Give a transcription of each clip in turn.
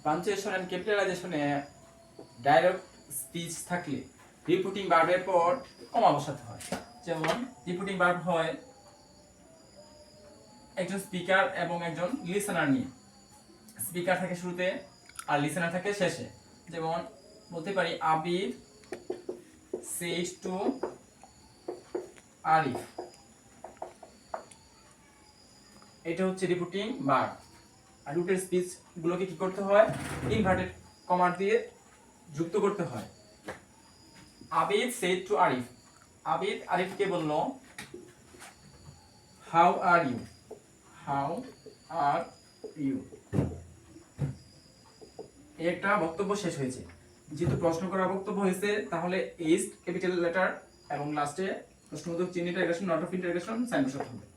Punctuation and ক্যাপিটালাইজেশনে direct speech থাকলে repeating ভার্বের পর কমা বসাতে হয়। যেমন রিপিটিং ভার্ব হয় একজন স্পিকার এবং একজন লিসেনার নিয়ে। স্পিকার থাকে শুরুতে আর লিসেনার থাকে শেষে। যেমন বলতে পারি আবির said to আরিফ। এটা হচ্ছে রিপিটিং ভার্ব। আর রুটের স্পিচ গুলোকে কি করতে হয়? ইনভার্টেড কমা দিয়ে যুক্ত করতে হয়। Abid said to Arif. আবিদ আরিফকে বলল how are you, how are you. একটা বক্তব্য শেষ হয়েছে। যেহেতু প্রশ্ন করা বক্তব্য হয়েছে তাহলে এইচ ক্যাপিটাল লেটার এবং লাস্টে প্রশ্নবোধক চিহ্ন interrogation not of interrogation sign বসাতে হবে।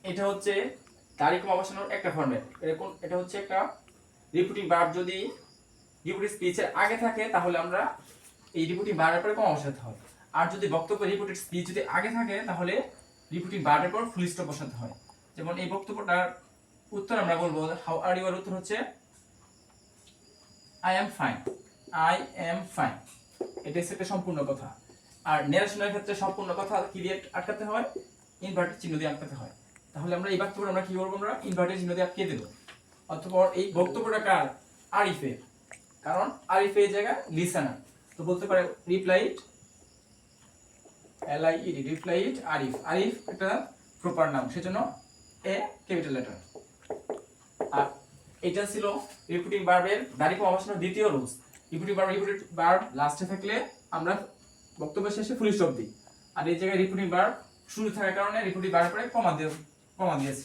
এটা হচ্ছে তারিখ কমা বসানোর একটা ফরম্যাট। এরকম এটা হচ্ছে একটা রিপিটিং ভার্ব যদি রিপিটিং স্পিচের আগে থাকে তাহলে আমরা এই রিপিটিং ভার্বের পরে কমা বসাতে হয়। আর যদি বক্তব্য রিপিটেড স্পিচ যদি আগে থাকে তাহলে রিপিটিং ভার্বের পর ফুল স্টপ বসাতে হয়। যেমন এই বক্তব্যটার উত্তর আমরা বলবো হাউ আর ইউ এর উত্তর হচ্ছে I am fine, I am fine. এটা হচ্ছে একটা সম্পূর্ণ কথা। আর ন্যারেশনের ক্ষেত্রে সম্পূর্ণ কথা কি দিয়ে আটকাতে হয়? ইনভার্টেড চিহ্ন দিয়ে আটকাতে হয়। তাহলে আমরা এই বক্তব্য আমরা কি করব? আমরা ইনভার্টেড চিহ্ন দিয়ে আটকে দেব। অথবা এই বক্তব্যটা কার? আরিফের। কারণ আরিফ এই জায়গা লিসেনার। তো বলতে পারে replied L I E D, replied Arif. Arif একটা প্রপার নাম, সেজন্য এ ক্যাপিটাল লেটার। আর এটা ছিল রিপিটিং ভার্বের দাঁড়ি কমা বসানোর দ্বিতীয় রুলস। রিপিটিং ভার্ব লাস্টে থাকলে আমরা বক্তব্যের শেষে ফুল স্টপ দিই। আর এই জায়গায় রিপিটিং ভার্ব শুরু থাকার কারণে রিপিটিং ভার্বের পরে কমা দিয়েছি।